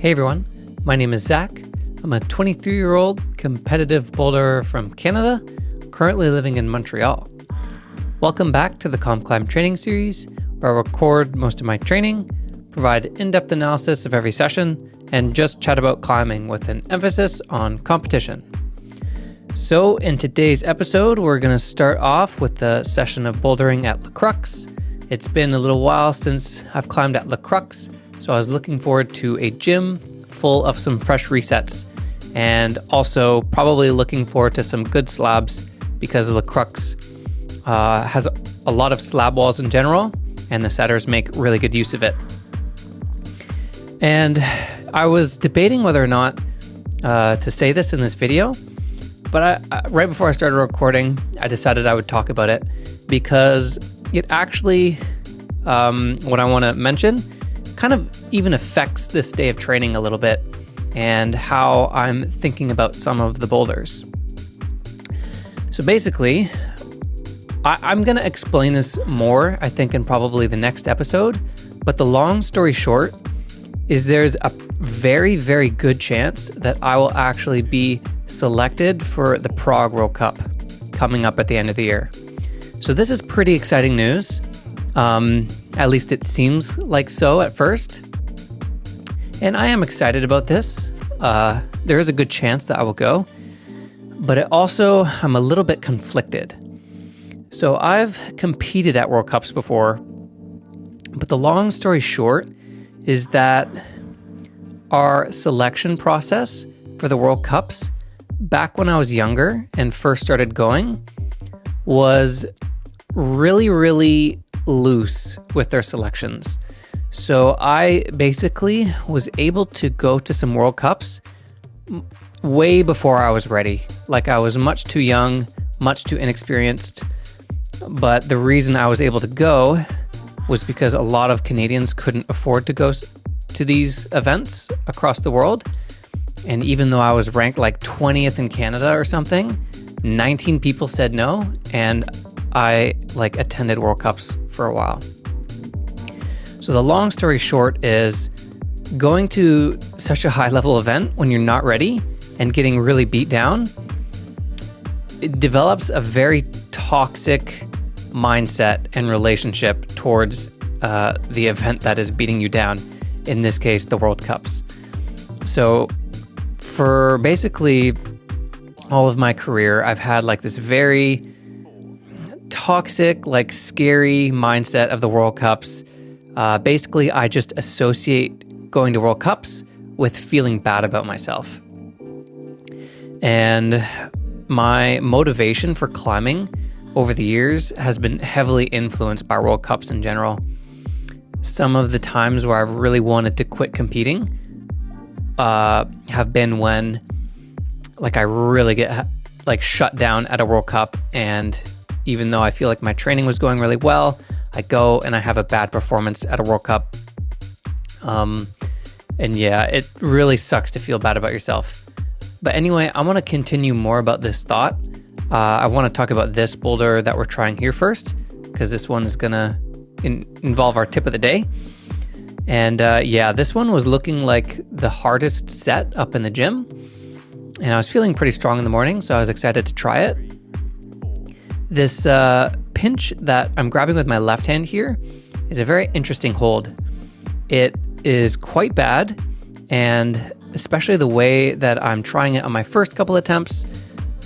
Hey everyone, my name is Zach. I'm a 23-year-old competitive boulderer from Canada, currently living in Montreal. Welcome back to the COMPCLIMB training series, where I record most of my training, provide in-depth analysis of every session, and just chat about climbing with an emphasis on competition. So in today's episode, we're going to start off with the session of bouldering at Crux. It's been a little while since I've climbed at Crux, so I was looking forward to a gym full of some fresh resets, and also probably looking forward to some good slabs because Crux has a lot of slab walls in general, and the setters make really good use of it. And I was debating whether or not to say this in this video, but right before I started recording, I decided I would talk about it because it actually, what I want to mention, kind of even affects this day of training a little bit and how I'm thinking about some of the boulders. So basically, I'm going to explain this more, I think, in probably the next episode, but the long story short is there's a very, very good chance that I will actually be selected for the Prague World Cup coming up at the end of the year. So this is pretty exciting news. At least it seems like so at first. And I am excited about this. There is a good chance that I will go, but I'm a little bit conflicted. So I've competed at World Cups before, but the long story short is that our selection process for the World Cups back when I was younger and first started going was really, really loose with their selections. So I basically was able to go to some World Cups way before I was ready. Like, I was much too young, much too inexperienced. But the reason I was able to go was because a lot of Canadians couldn't afford to go to these events across the world. And even though I was ranked like 20th in Canada or something, 19 people said no, and I attended World Cups for a while. So the long story short is going to such a high level event when you're not ready and getting really beat down, it develops a very toxic mindset and relationship towards the event that is beating you down, in this case, the World Cups. So for basically all of my career, I've had this very toxic, scary mindset of the World Cups. Basically, I just associate going to World Cups with feeling bad about myself. And my motivation for climbing over the years has been heavily influenced by World Cups in general. Some of the times where I've really wanted to quit competing have been when I really get shut down at a World Cup, and even though I feel like my training was going really well, I go and I have a bad performance at a World Cup. And yeah, it really sucks to feel bad about yourself. But anyway, I want to continue more about this thought. I want to talk about this boulder that we're trying here first, because this one is going to involve our tip of the day. And this one was looking like the hardest set up in the gym. And I was feeling pretty strong in the morning, so I was excited to try it. This pinch that I'm grabbing with my left hand here is a very interesting hold. It is quite bad, and especially the way that I'm trying it on my first couple attempts,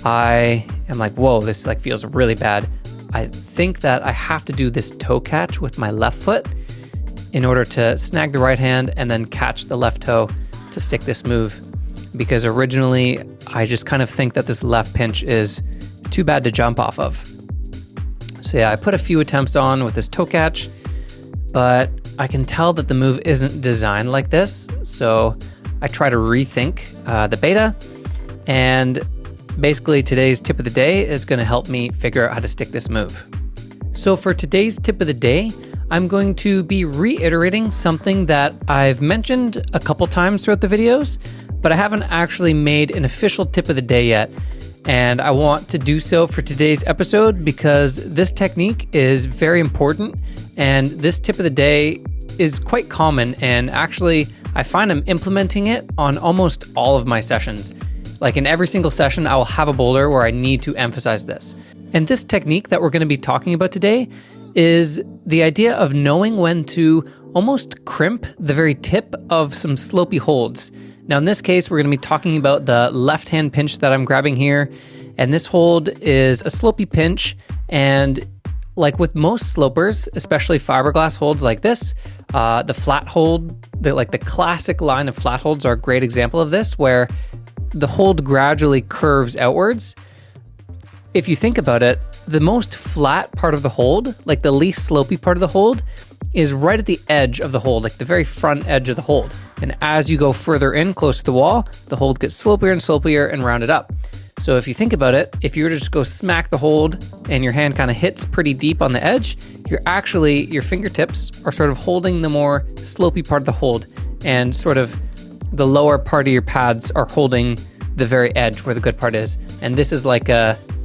I am like, whoa, this feels really bad. I think that I have to do this toe catch with my left foot in order to snag the right hand and then catch the left toe to stick this move. Because originally, I just kind of think that this left pinch is too bad to jump off of. So yeah, I put a few attempts on with this toe catch, but I can tell that the move isn't designed like this. So I try to rethink the beta, and basically today's tip of the day is going to help me figure out how to stick this move. So for today's tip of the day, I'm going to be reiterating something that I've mentioned a couple times throughout the videos, but I haven't actually made an official tip of the day yet. And I want to do so for today's episode because this technique is very important, and this tip of the day is quite common, and actually I find I'm implementing it on almost all of my sessions. Like in every single session, I will have a boulder where I need to emphasize this. And this technique that we're going to be talking about today is the idea of knowing when to almost crimp the very tip of some slopey holds. Now in this case, we're going to be talking about the left-hand pinch that I'm grabbing here. And this hold is a slopey pinch, and like with most slopers, especially fiberglass holds like this, the flat hold, the classic line of flat holds are a great example of this, where the hold gradually curves outwards. If you think about it, the most flat part of the hold, like the least slopey part of the hold, is right at the edge of the hold, like the very front edge of the hold. And as you go further in, close to the wall, the hold gets slopier and slopier and rounded up. So if you think about it, if you were to just go smack the hold and your hand kind of hits pretty deep on the edge, your fingertips are sort of holding the more slopey part of the hold, and sort of the lower part of your pads are holding the very edge where the good part is. And this is like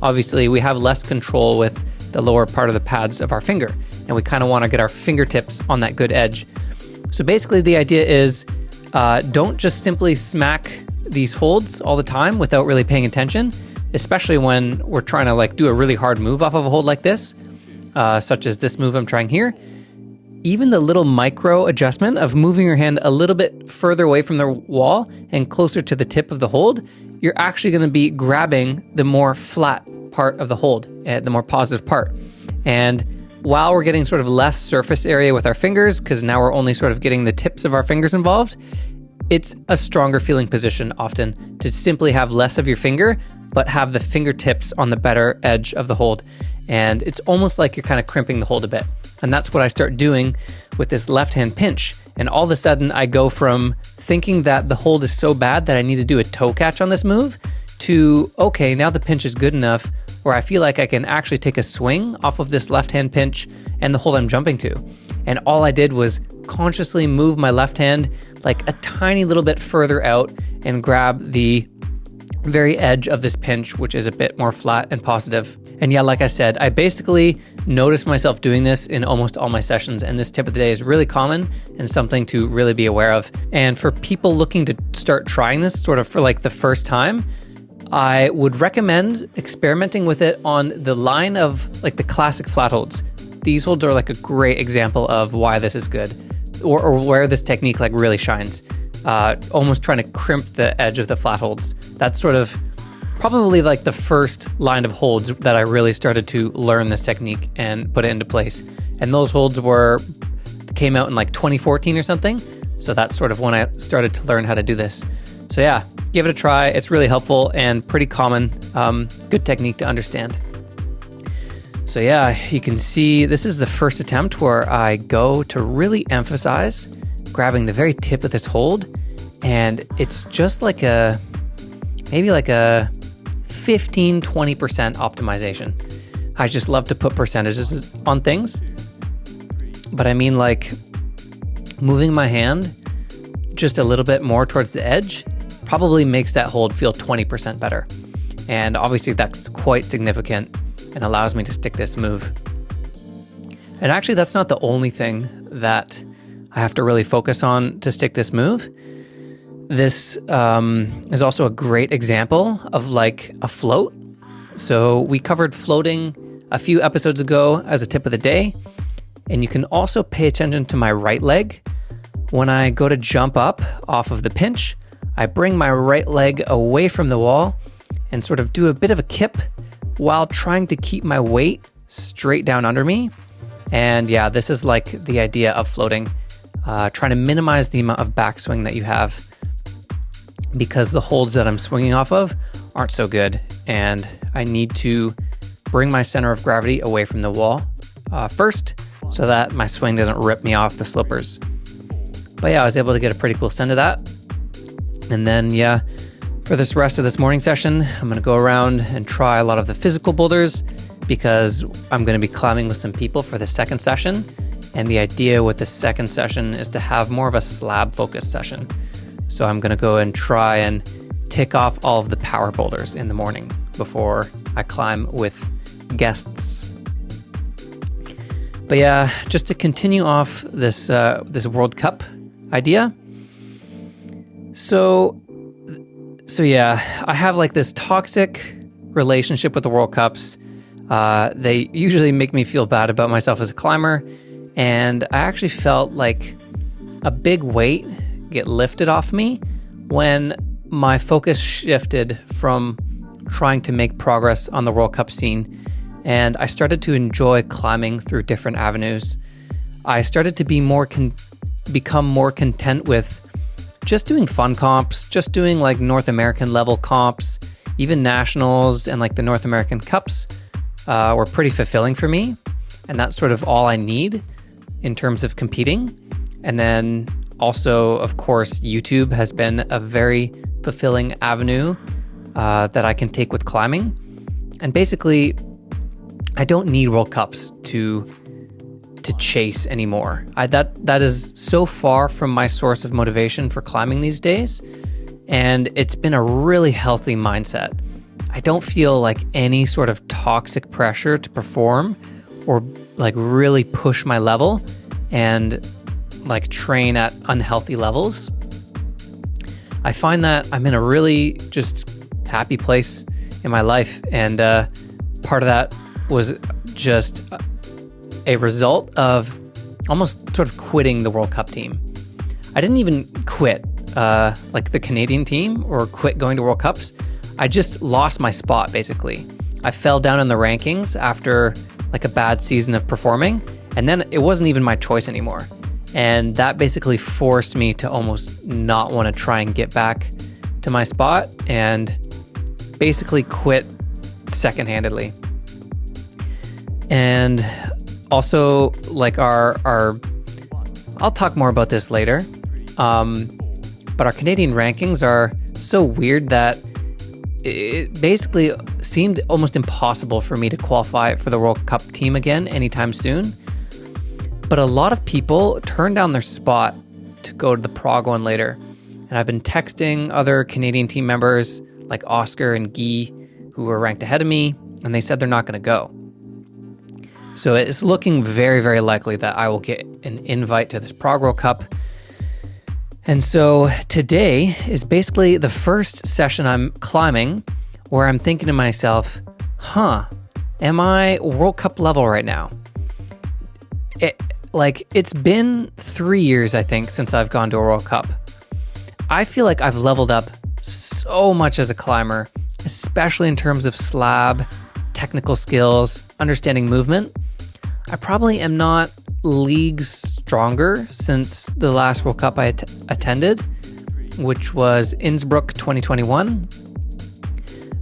obviously we have less control with the lower part of the pads of our finger, and we kind of want to get our fingertips on that good edge. So basically the idea is don't just simply smack these holds all the time without really paying attention, especially when we're trying to like do a really hard move off of a hold like this, such as this move I'm trying here. Even the little micro adjustment of moving your hand a little bit further away from the wall and closer to the tip of the hold, you're actually going to be grabbing the more flat part of the hold, the more positive part. And while we're getting sort of less surface area with our fingers, because now we're only sort of getting the tips of our fingers involved, it's a stronger feeling position often to simply have less of your finger, but have the fingertips on the better edge of the hold. And it's almost like you're kind of crimping the hold a bit. And that's what I start doing with this left-hand pinch. And all of a sudden I go from thinking that the hold is so bad that I need to do a toe catch on this move to, okay, now the pinch is good enough where I feel like I can actually take a swing off of this left-hand pinch and the hold I'm jumping to. And all I did was consciously move my left hand like a tiny little bit further out and grab the very edge of this pinch, which is a bit more flat and positive. And yeah, like I said, I basically noticed myself doing this in almost all my sessions, and this tip of the day is really common and something to really be aware of. And for people looking to start trying this sort of for like the first time, I would recommend experimenting with it on the line of like the classic flat holds. These holds are like a great example of why this is good, or where this technique like really shines. Almost trying to crimp the edge of the flat holds. That's sort of probably like the first line of holds that I really started to learn this technique and put it into place. And those holds came out in like 2014 or something. So that's sort of when I started to learn how to do this. So yeah, give it a try. It's really helpful and pretty common. Good technique to understand. So yeah, you can see this is the first attempt where I go to really emphasize grabbing the very tip of this hold, and it's just like maybe like a 15-20% optimization. I just love to put percentages on things, but I mean like moving my hand just a little bit more towards the edge probably makes that hold feel 20% better. And obviously that's quite significant and allows me to stick this move. And actually that's not the only thing that I have to really focus on to stick this move. This is also a great example of like a float. So we covered floating a few episodes ago as a tip of the day. And you can also pay attention to my right leg. When I go to jump up off of the pinch, I bring my right leg away from the wall and sort of do a bit of a kip while trying to keep my weight straight down under me. And yeah, this is like the idea of floating, trying to minimize the amount of backswing that you have because the holds that I'm swinging off of aren't so good. And I need to bring my center of gravity away from the wall first so that my swing doesn't rip me off the slippers. But yeah, I was able to get a pretty cool send of that. And then yeah, for this rest of this morning session, I'm gonna go around and try a lot of the physical boulders because I'm gonna be climbing with some people for the second session. And the idea with the second session is to have more of a slab focused session. So I'm gonna go and try and tick off all of the power boulders in the morning before I climb with guests. But yeah, just to continue off this World Cup idea, So yeah, I have like this toxic relationship with the World Cups. They usually make me feel bad about myself as a climber, and I actually felt like a big weight get lifted off me when my focus shifted from trying to make progress on the World Cup scene, and I started to enjoy climbing through different avenues. I started to become more content with just doing fun comps, just doing like North American level comps, even nationals and like the North American Cups were pretty fulfilling for me. And that's sort of all I need in terms of competing. And then also, of course, YouTube has been a very fulfilling avenue that I can take with climbing. And basically, I don't need World Cups to chase anymore. That is so far from my source of motivation for climbing these days, and it's been a really healthy mindset. I don't feel like any sort of toxic pressure to perform or like really push my level and like train at unhealthy levels. I find that I'm in a really just happy place in my life, and part of that was just a result of almost sort of quitting the World Cup team. I didn't even quit like the Canadian team or quit going to World Cups. I just lost my spot, basically. I fell down in the rankings after like a bad season of performing, and then it wasn't even my choice anymore. And that basically forced me to almost not want to try and get back to my spot and basically quit second-handedly. And also, like our I'll talk more about this later, but our Canadian rankings are so weird that it basically seemed almost impossible for me to qualify for the World Cup team again anytime soon. But a lot of people turned down their spot to go to the Prague one later. And I've been texting other Canadian team members like Oscar and Guy, who were ranked ahead of me, and they said they're not going to go. So it's looking very, very likely that I will get an invite to this Prague World Cup. And so today is basically the first session I'm climbing where I'm thinking to myself, am I World Cup level right now? It's been 3 years, I think, since I've gone to a World Cup. I feel like I've leveled up so much as a climber, especially in terms of slab, technical skills, understanding movement. I probably am not leagues stronger since the last World Cup I attended, which was Innsbruck 2021.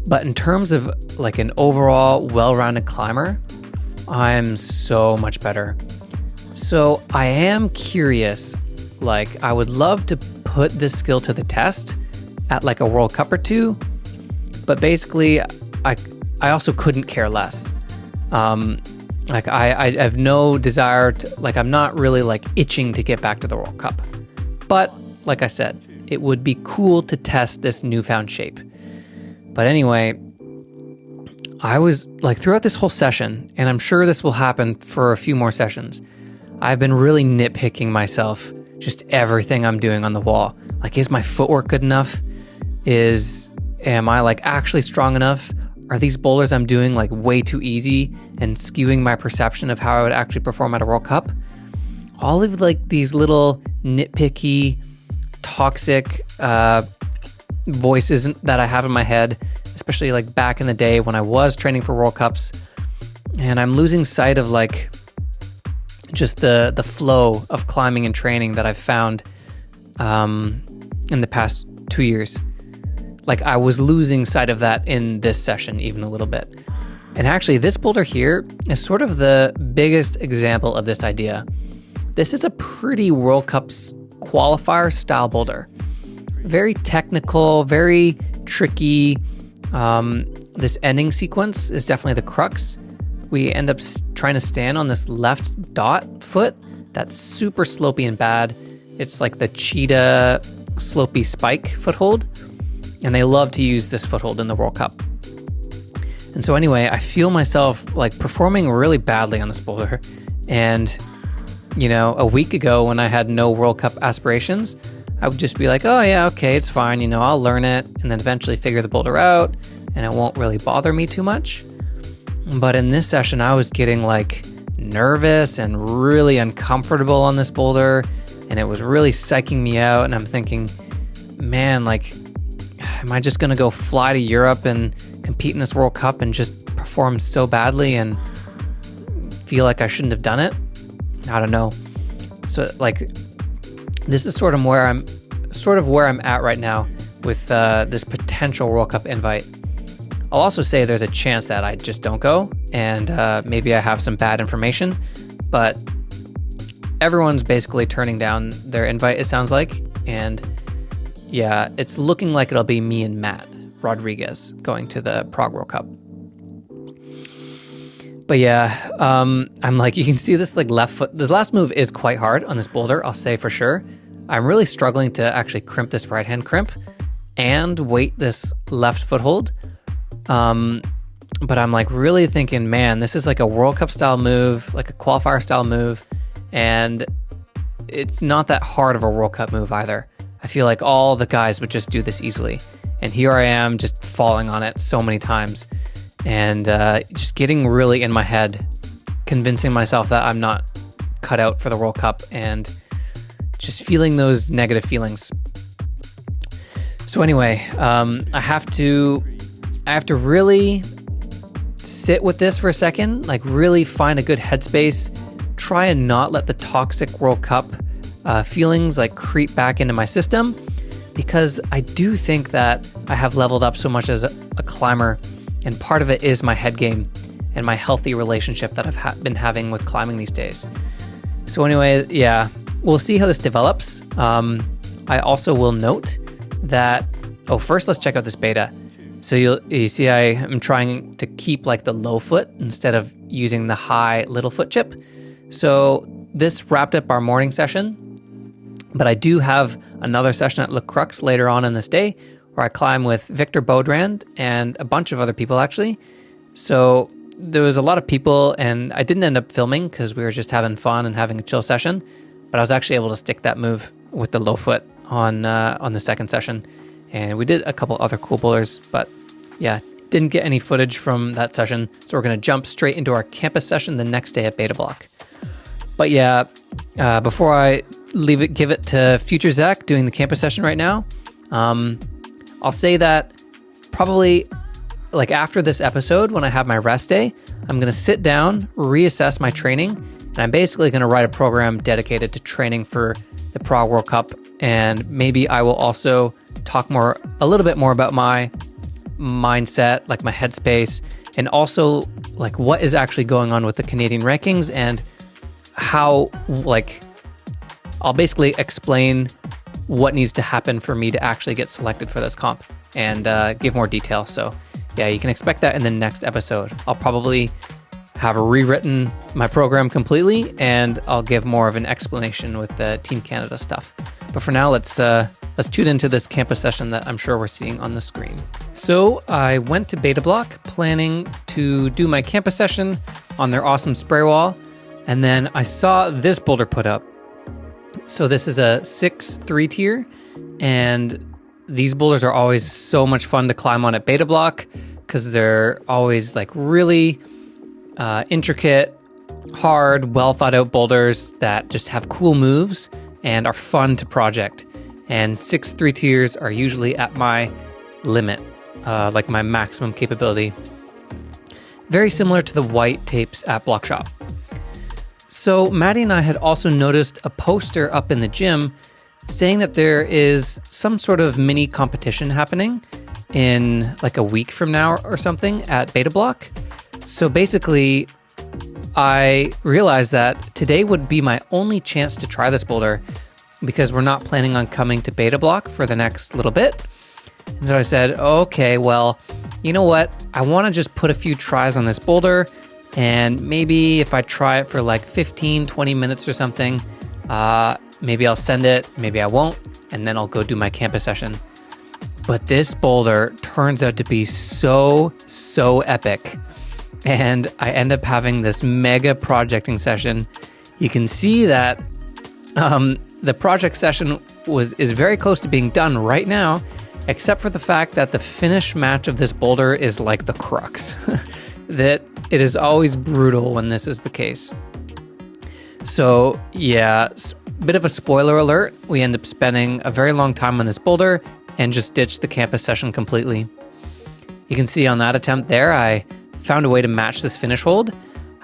But in terms of like an overall well-rounded climber, I'm so much better. So I am curious, like I would love to put this skill to the test at like a World Cup or two, but basically I also couldn't care less. I have no desire to, like I'm not really like itching to get back to the World Cup. But like I said, it would be cool to test this newfound shape. But anyway, I was like throughout this whole session, and I'm sure this will happen for a few more sessions, I've been really nitpicking myself, just everything I'm doing on the wall. Like, is my footwork good enough? Am I like actually strong enough? Are these boulders I'm doing like way too easy and skewing my perception of how I would actually perform at a World Cup? All of like these little nitpicky, toxic voices that I have in my head, especially like back in the day when I was training for World Cups, and I'm losing sight of like just the flow of climbing and training that I've found in the past 2 years. Like I was losing sight of that in this session even a little bit. And actually this boulder here is sort of the biggest example of this idea. This is a pretty World Cups qualifier style boulder. Very technical, very tricky. This ending sequence is definitely the crux. We end up trying to stand on this left dot foot that's super slopey and bad. It's like the cheetah slopey spike foothold. And they love to use this foothold in the World Cup. And so anyway, I feel myself like performing really badly on this boulder. And, you know, a week ago when I had no World Cup aspirations, I would just be like, oh yeah, okay, it's fine, you know, I'll learn it and then eventually figure the boulder out and it won't really bother me too much. But in this session, I was getting like nervous and really uncomfortable on this boulder, and it was really psyching me out. And I'm thinking, man, like, am I just gonna go fly to Europe and compete in this World Cup and just perform so badly and feel like I shouldn't have done it? I don't know. So like, this is sort of where I'm at right now with this potential World Cup invite. I'll also say there's a chance that I just don't go, and maybe I have some bad information, but everyone's basically turning down their invite, it sounds like. And yeah, it's looking like it'll be me and Matt Rodriguez going to the Prague World Cup. But yeah, I'm like, you can see this like left foot. The last move is quite hard on this boulder, I'll say for sure. I'm really struggling to actually crimp this right hand crimp and weight this left foothold. But I'm like really thinking, man, this is like a World Cup style move, like a qualifier style move. And it's not that hard of a World Cup move either. I feel like all the guys would just do this easily. And here I am just falling on it so many times and just getting really in my head, convincing myself that I'm not cut out for the World Cup and just feeling those negative feelings. So anyway, I have to really sit with this for a second, like really find a good headspace, try and not let the toxic World Cup feelings like creep back into my system, because I do think that I have leveled up so much as a climber, and part of it is my head game and my healthy relationship that I've been having with climbing these days. So anyway, yeah, we'll see how this develops. I also will note that, first let's check out this beta. So you see I am trying to keep like the low foot instead of using the high little foot chip. So this wrapped up our morning session, but I do have another session at Le Crux later on in this day where I climb with Victor Beaudrand and a bunch of other people actually. So there was a lot of people and I didn't end up filming because we were just having fun and having a chill session, but I was actually able to stick that move with the low foot on the second session. And we did a couple other cool boulders, but yeah, didn't get any footage from that session. So we're gonna jump straight into our campus session the next day at Beta Bloc. But yeah, before I give it to future Zach doing the campus session right now, I'll say that probably like after this episode, when I have my rest day, I'm gonna sit down, reassess my training, and I'm basically gonna write a program dedicated to training for the Prague World Cup. And maybe I will also talk a little bit more about my mindset, like my headspace, and also like what is actually going on with the Canadian rankings and how, like, I'll basically explain what needs to happen for me to actually get selected for this comp and give more detail. So yeah, you can expect that in the next episode. I'll probably have rewritten my program completely and I'll give more of an explanation with the Team Canada stuff. But for now, let's tune into this campus session that I'm sure we're seeing on the screen. So I went to Beta Bloc planning to do my campus session on their awesome spray wall. And then I saw this boulder put up. So this is a 6-3 tier. And these boulders are always so much fun to climb on at Beta Bloc because they're always like really intricate, hard, well thought out boulders that just have cool moves and are fun to project. And 6-3 tiers are usually at my limit, like my maximum capability. Very similar to the white tapes at Block Shop. So Maddie and I had also noticed a poster up in the gym saying that there is some sort of mini competition happening in like a week from now or something at Beta Bloc. So basically, I realized that today would be my only chance to try this boulder because we're not planning on coming to Beta Bloc for the next little bit. And so I said, okay, well, you know what? I want to just put a few tries on this boulder, and maybe if I try it for like 15, 20 minutes or something, maybe I'll send it, maybe I won't, and then I'll go do my campus session. But this boulder turns out to be so epic. And I end up having this mega projecting session. You can see that the project session is very close to being done right now, except for the fact that the finish match of this boulder is like the crux. That it is always brutal when this is the case. So yeah, bit of a spoiler alert, we end up spending a very long time on this boulder and just ditched the campus session completely. You can see on that attempt there, I found a way to match this finish hold.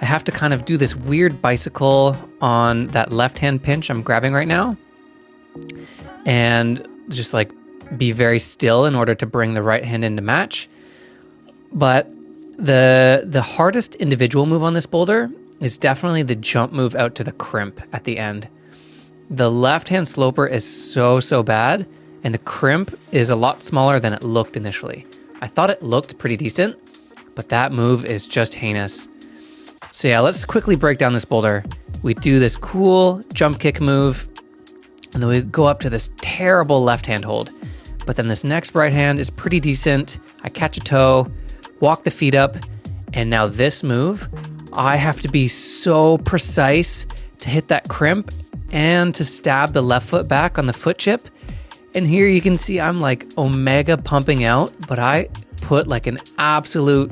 I have to kind of do this weird bicycle on that left-hand pinch I'm grabbing right now, and just like be very still in order to bring the right hand in to match. But the hardest individual move on this boulder is definitely the jump move out to the crimp at the end. The left-hand sloper is so bad, and the crimp is a lot smaller than it looked initially. I thought it looked pretty decent, but that move is just heinous. So yeah, let's quickly break down this boulder. We do this cool jump kick move, and then we go up to this terrible left-hand hold. But then this next right hand is pretty decent. I catch a toe, walk the feet up, and now this move, I have to be so precise to hit that crimp and to stab the left foot back on the foot chip. And here you can see I'm like omega pumping out, but I put like an absolute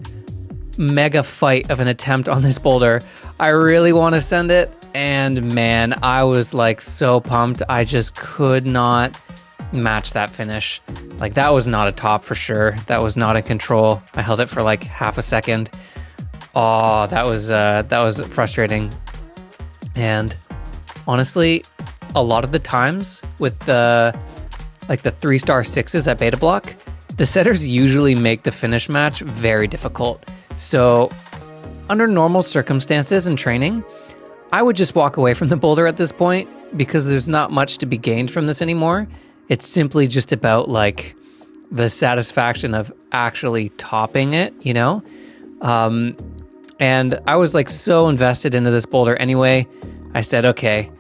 mega fight of an attempt on this boulder. I really want to send it, and man, I was like so pumped. I just could not match that finish. Like that was not a top for sure. That was not in control. I held it for like half a second. Oh, that was frustrating. And honestly, a lot of the times with the 3-star 6s at Beta Bloc, the setters usually make the finish match very difficult. So under normal circumstances and training, I would just walk away from the boulder at this point because there's not much to be gained from this anymore. It's simply just about like the satisfaction of actually topping it, you know? And I was like so invested into this boulder anyway. I said, okay,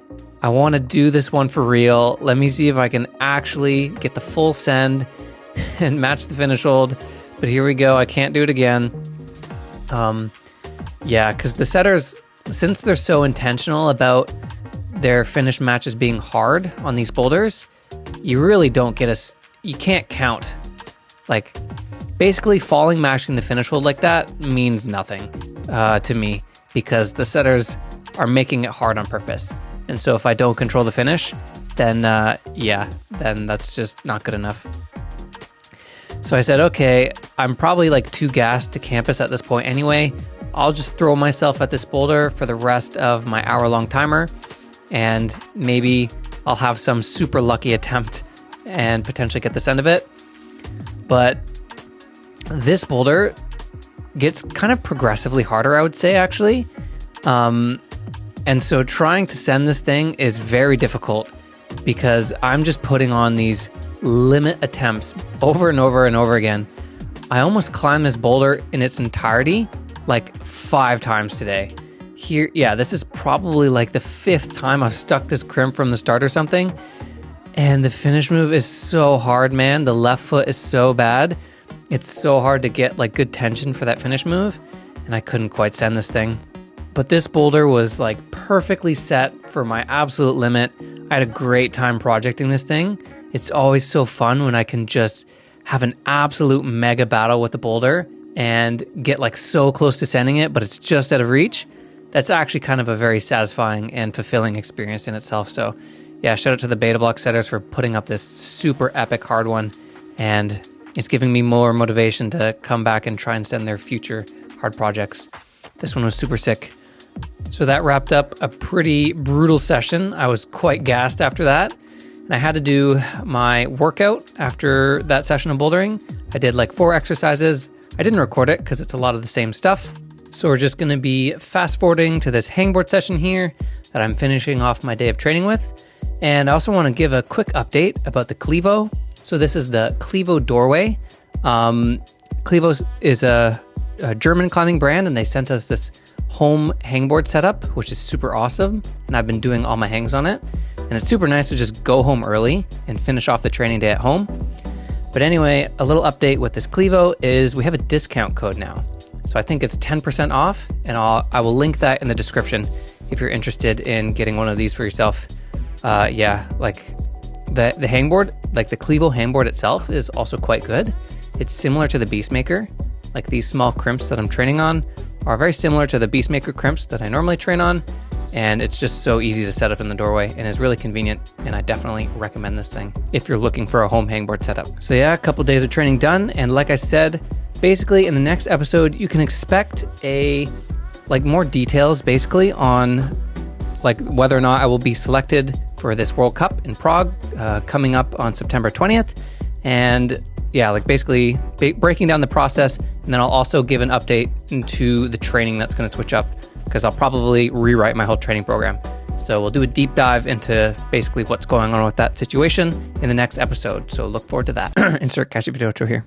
I want to do this one for real. Let me see if I can actually get the full send and match the finish hold. But here we go. I can't do it again. Yeah, because the setters, since they're so intentional about their finish matches being hard on these boulders, you really don't get you can't count. Like, basically falling matching the finish hold like that means nothing to me, because the setters are making it hard on purpose. And so if I don't control the finish, then then that's just not good enough. So I said, okay, I'm probably like too gassed to campus at this point anyway. I'll just throw myself at this boulder for the rest of my hour-long timer, and maybe I'll have some super lucky attempt and potentially get this end of it. But this boulder gets kind of progressively harder, I would say, actually. And so trying to send this thing is very difficult because I'm just putting on these limit attempts over and over and over again. I almost climbed this boulder in its entirety like 5 times today. Here, yeah, this is probably like the 5th time I've stuck this crimp from the start or something. And the finish move is so hard, man. The left foot is so bad. It's so hard to get like good tension for that finish move. And I couldn't quite send this thing. But this boulder was like perfectly set for my absolute limit. I had a great time projecting this thing. It's always so fun when I can just have an absolute mega battle with the boulder and get like so close to sending it, but it's just out of reach. That's actually kind of a very satisfying and fulfilling experience in itself. So yeah, shout out to the Beta Bloc setters for putting up this super epic hard one. And it's giving me more motivation to come back and try and send their future hard projects. This one was super sick. So that wrapped up a pretty brutal session. I was quite gassed after that. And I had to do my workout after that session of bouldering. I did like 4 exercises. I didn't record it because it's a lot of the same stuff. So we're just gonna be fast forwarding to this hangboard session here that I'm finishing off my day of training with. And I also wanna give a quick update about the Clevo. So this is the Clevo Doorway. Clevo is a German climbing brand, and they sent us this home hangboard setup, which is super awesome. And I've been doing all my hangs on it. And it's super nice to just go home early and finish off the training day at home. But anyway, a little update with this Clevo is we have a discount code now. So I think it's 10% off, and I will link that in the description if you're interested in getting one of these for yourself. yeah, like the hangboard, like the Clevo hangboard itself is also quite good. It's similar to the Beastmaker. Like these small crimps that I'm training on are very similar to the Beastmaker crimps that I normally train on. And it's just so easy to set up in the doorway and is really convenient. And I definitely recommend this thing if you're looking for a home hangboard setup. So yeah, a couple days of training done. And like I said, basically in the next episode, you can expect more details basically on like whether or not I will be selected for this World Cup in Prague coming up on September 20th. And yeah, like basically breaking down the process. And then I'll also give an update into the training that's going to switch up, because I'll probably rewrite my whole training program. So we'll do a deep dive into basically what's going on with that situation in the next episode. So look forward to that. Insert catchy video outro here.